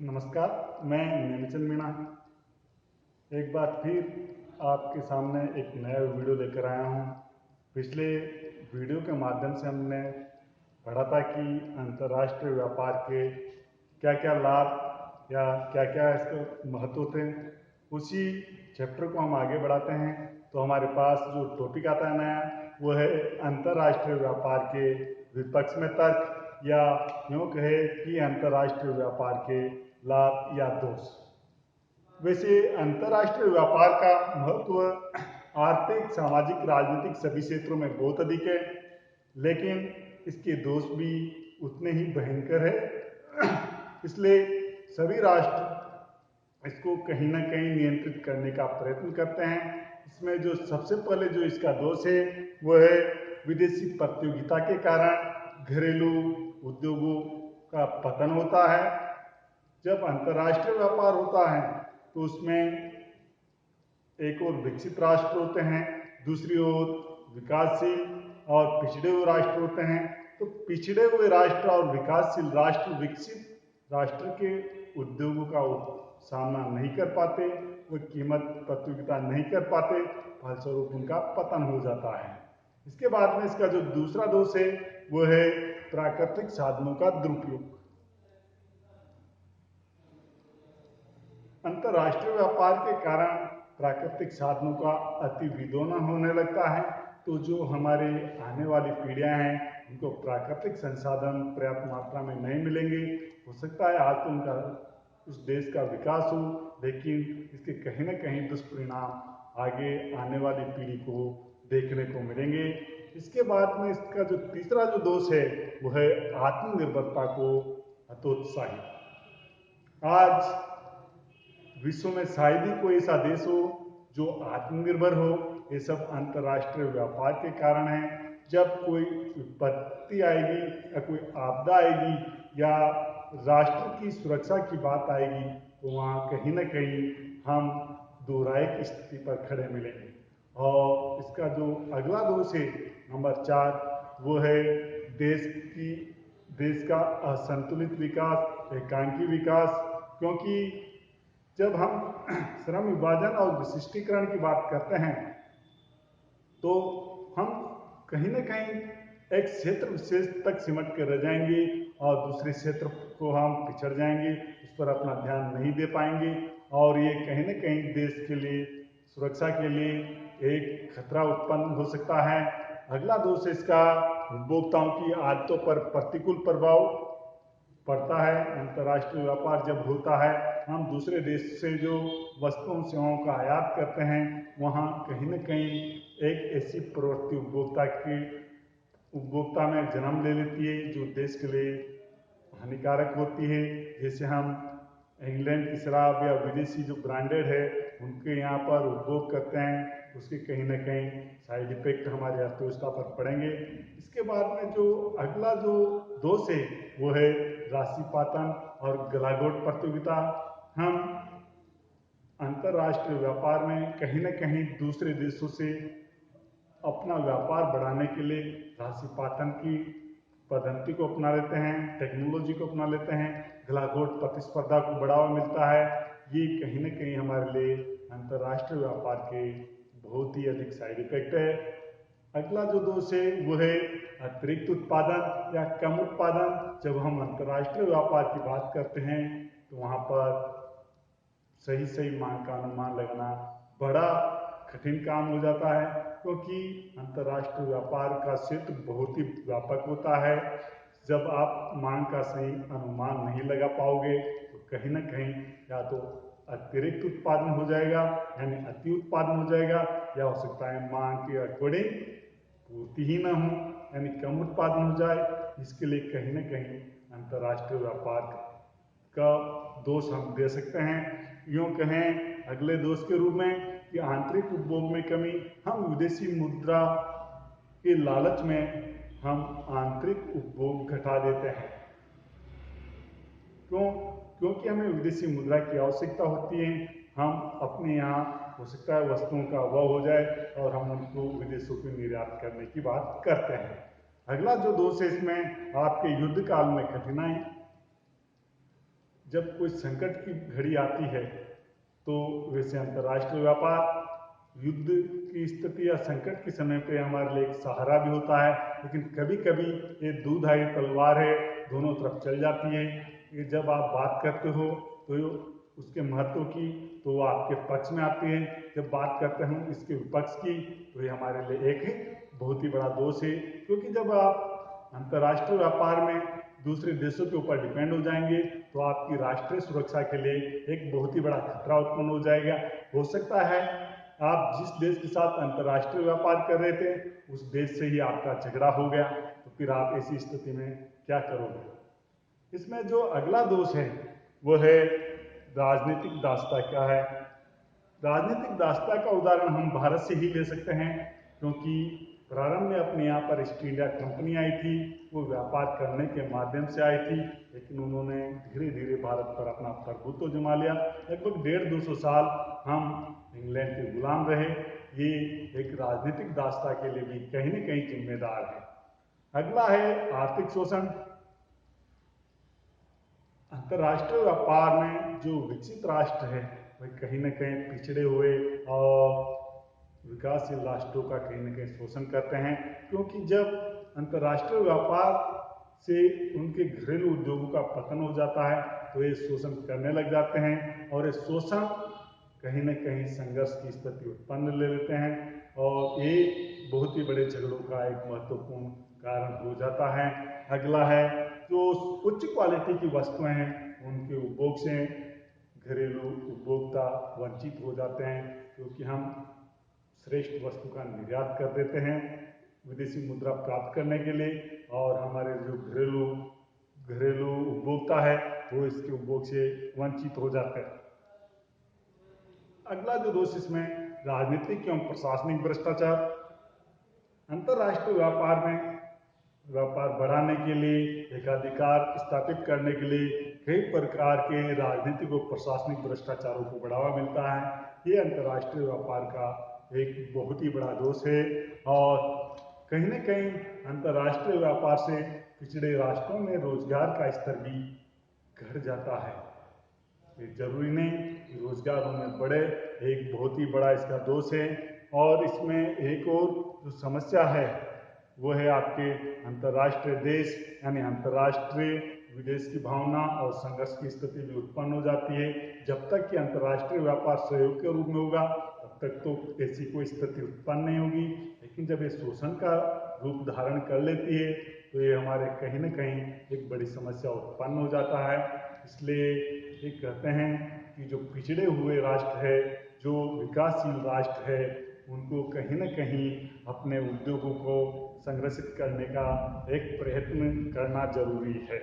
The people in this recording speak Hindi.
नमस्कार, मैं नेमिचंद मीणा एक बार फिर आपके सामने एक नया वीडियो लेकर आया हूँ। पिछले वीडियो के माध्यम से हमने पढ़ा था कि अंतर्राष्ट्रीय व्यापार के क्या क्या लाभ या क्या क्या इसके महत्व थे। उसी चैप्टर को हम आगे बढ़ाते हैं तो हमारे पास जो टॉपिक आता है नया, वो है अंतर्राष्ट्रीय व्यापार के विपक्ष में तर्क, या यूँ कहे कि अंतर्राष्ट्रीय व्यापार के लाभ या दोष। वैसे अंतर्राष्ट्रीय व्यापार का महत्व आर्थिक, सामाजिक, राजनीतिक सभी क्षेत्रों में बहुत अधिक है, लेकिन इसके दोष भी उतने ही भयंकर है। इसलिए सभी राष्ट्र इसको कहीं ना कहीं नियंत्रित करने का प्रयत्न करते हैं। इसमें जो सबसे पहले जो इसका दोष है वो है विदेशी प्रतियोगिता के कारण घरेलू उद्योगों का पतन होता है। जब अंतर्राष्ट्रीय व्यापार होता है तो उसमें एक और विकसित राष्ट्र होते हैं, दूसरी ओर विकासशील और पिछड़े हुए राष्ट्र होते हैं। तो पिछड़े हुए राष्ट्र और विकासशील राष्ट्र विकसित राष्ट्र के उद्योगों का सामना नहीं कर पाते, वो कीमत प्रतियोगिता नहीं कर पाते, फलस्वरूप उनका पतन हो जाता है। इसके बाद में इसका जो दूसरा दोष है वो है प्राकृतिक साधनों का दुरुपयोग। अंतर्राष्ट्रीय व्यापार के कारण प्राकृतिक साधनों का अति विदोलन होने लगता है, तो जो हमारे आने वाली पीढ़ियां हैं उनको प्राकृतिक संसाधन पर्याप्त मात्रा में नहीं मिलेंगे। हो सकता है आज तो उनका उस देश का विकास हो, लेकिन इसके कहीं ना कहीं दुष्परिणाम आगे आने वाली पीढ़ी को देखने को मिलेंगे। इसके बाद में इसका जो तीसरा जो दोष है वो है आत्मनिर्भरता को हतोत्साहित। आज विश्व में शायद ही कोई ऐसा देश हो जो आत्मनिर्भर हो। ये सब अंतर्राष्ट्रीय व्यापार के कारण है। जब कोई विपत्ति आएगी या कोई आपदा आएगी या राष्ट्र की सुरक्षा की बात आएगी तो वहाँ कहीं ना कहीं हम दो राय की स्थिति पर खड़े मिलेंगे। और इसका जो अगला दोष है नंबर 4, वो है देश का असंतुलित विकास, एकांकी विकास। क्योंकि जब हम श्रम विभाजन और विशिष्टीकरण की बात करते हैं तो हम कहीं ना कहीं एक क्षेत्र विशेष तक सिमट कर रह जाएंगे और दूसरे क्षेत्र को हम पिछड़ जाएंगे, उस पर अपना ध्यान नहीं दे पाएंगे और ये कहीं ना कहीं देश के लिए, सुरक्षा के लिए एक खतरा उत्पन्न हो सकता है। अगला दोष इसका उपभोक्ताओं की आदतों पर प्रतिकूल प्रभाव पड़ता है। अंतर्राष्ट्रीय व्यापार जब होता है, हम दूसरे देश से जो वस्तुओं सेवाओं का आयात करते हैं, वहाँ कहीं न कहीं एक ऐसी प्रवृत्ति उपभोक्ता में जन्म ले लेती है जो देश के लिए हानिकारक होती है। जैसे हम इंग्लैंड की शराब या विदेशी जो ब्रांडेड है उनके यहाँ पर उपभोग करते हैं, उसके कहीं ना कहीं साइड इफेक्ट हमारी अर्थव्यवस्था पर पड़ेंगे। इसके बाद में जो अगला जो दोष है वो है राशिपातन और गलाघोट प्रतियोगिता। हम अंतर्राष्ट्रीय व्यापार में कहीं ना कहीं दूसरे देशों से अपना व्यापार बढ़ाने के लिए राशिपातन की पद्धति को अपना लेते हैं, टेक्नोलॉजी को अपना लेते हैं, गलाघोट प्रतिस्पर्धा को बढ़ावा मिलता है। ये कहीं ना कहीं हमारे लिए अंतर्राष्ट्रीय व्यापार के बहुत ही अधिक साइड इफेक्ट है। अगला जो दोष है वो है अतिरिक्त उत्पादन या कम उत्पादन। जब हम अंतर्राष्ट्रीय व्यापार की बात करते हैं तो वहाँ पर सही सही मांग का अनुमान लगाना बड़ा कठिन काम हो जाता है, क्योंकि अंतर्राष्ट्रीय व्यापार का क्षेत्र बहुत ही व्यापक होता है। जब आप मांग का सही अनुमान नहीं लगा पाओगे तो कहीं ना कहीं या तो अतिरिक्त उत्पादन हो जाएगा यानी अति उत्पादन हो जाएगा, या हो सकता है मांग के अकॉर्डिंग पूर्ति ही ना हो यानी कम उत्पादन हो जाए। इसके लिए कहीं ना कहीं अंतर्राष्ट्रीय व्यापार का दोष हम दे सकते हैं। यूँ कहें अगले दोष के रूप में कि आंतरिक उपभोग में कमी। हम विदेशी मुद्रा के लालच में हम आंतरिक उपभोग घटा देते हैं। क्योंकि हमें विदेशी मुद्रा की आवश्यकता होती है। हम अपने यहाँ हो सकता है वस्तुओं का अभाव हो जाए और हम उनको विदेशों को निर्यात करने की बात करते हैं। अगला जो दोष है इसमें आपके युद्ध काल में कठिनाई। जब कोई संकट की घड़ी आती है तो वैसे अंतर्राष्ट्रीय व्यापार युद्ध की स्थिति या संकट के समय पे हमारे लिए एक सहारा भी होता है, लेकिन कभी कभी ये दूधारी तलवार है, दोनों तरफ चल जाती है। ये जब आप बात करते हो तो उसके महत्व की तो वो आपके पक्ष में आती है, जब बात करते हैं इसके विपक्ष की तो ये हमारे लिए एक बहुत ही बड़ा दोष है। क्योंकि जब आप अंतर्राष्ट्रीय व्यापार में दूसरे देशों के ऊपर डिपेंड हो जाएंगे तो आपकी राष्ट्रीय सुरक्षा के लिए एक बहुत ही बड़ा खतरा उत्पन्न हो जाएगा। हो सकता है आप जिस देश के साथ अंतर्राष्ट्रीय व्यापार कर रहे थे उस देश से ही आपका झगड़ा हो गया, तो फिर आप ऐसी स्थिति में क्या करोगे। इसमें जो अगला दोष है वो है राजनीतिक दासता। क्या है राजनीतिक दासता का उदाहरण हम भारत से ही ले सकते हैं, क्योंकि प्रारंभ में अपने यहाँ पर ईस्ट इंडिया कंपनी आई थी, वो व्यापार करने के माध्यम से आई थी, लेकिन उन्होंने धीरे धीरे भारत पर अपना प्रभुत्व जमा लिया। लगभग 150-200 साल हम इंग्लैंड के गुलाम रहे। ये एक राजनीतिक दासता के लिए भी कहीं न कहीं जिम्मेदार है। अगला है आर्थिक शोषण। अंतर्राष्ट्रीय व्यापार में जो विकसित राष्ट्र है वह कहीं न कहीं पिछड़े हुए और विकासशील राष्ट्रों का कहीं न कहीं शोषण करते हैं, क्योंकि जब अंतर्राष्ट्रीय व्यापार से उनके घरेलू उद्योगों का पतन हो जाता है तो ये शोषण करने लग जाते हैं, और ये शोषण कहीं न कहीं संघर्ष की स्थिति उत्पन्न ले लेते हैं, और ये बहुत ही बड़े झगड़ों का एक महत्वपूर्ण कारण हो जाता है। अगला है जो उच्च क्वालिटी की वस्तुएं हैं उनके उपभोग से घरेलू उपभोक्ता वंचित हो जाते हैं, क्योंकि हम श्रेष्ठ वस्तु का निर्यात कर देते हैं विदेशी मुद्रा प्राप्त करने के लिए, और हमारे जो घरेलू उपभोक्ता है वो इसके उपभोग से वंचित हो जाते हैं। अगला जो दोष इसमें राजनीतिक एवं प्रशासनिक भ्रष्टाचार। अंतर्राष्ट्रीय व्यापार में व्यापार बढ़ाने के लिए, एकाधिकार स्थापित करने के लिए कई प्रकार के राजनीतिक और प्रशासनिक भ्रष्टाचारों को बढ़ावा मिलता है। ये अंतर्राष्ट्रीय व्यापार का एक बहुत ही बड़ा दोष है, और कहीं न कहीं अंतर्राष्ट्रीय व्यापार से पिछड़े राष्ट्रों में रोजगार का स्तर भी घट जाता है। ये जरूरी नहीं कि रोजगार उनमें बढ़े, एक बहुत ही बड़ा इसका दोष है। और इसमें एक और जो समस्या है वो है आपके अंतर्राष्ट्रीय देश यानी अंतर्राष्ट्रीय विदेश की भावना और संघर्ष की स्थिति भी उत्पन्न हो जाती है। जब तक कि अंतर्राष्ट्रीय व्यापार सहयोग के रूप में होगा तब तक तो ऐसी कोई स्थिति उत्पन्न नहीं होगी, लेकिन जब ये शोषण का रूप धारण कर लेती है तो ये हमारे कहीं न कहीं एक बड़ी समस्या उत्पन्न हो जाता है। इसलिए ये कहते हैं कि जो पिछड़े हुए राष्ट्र है, जो विकासशील राष्ट्र है, उनको कहीं न कहीं अपने उद्योगों को संरक्षित करने का एक प्रयत्न करना जरूरी है।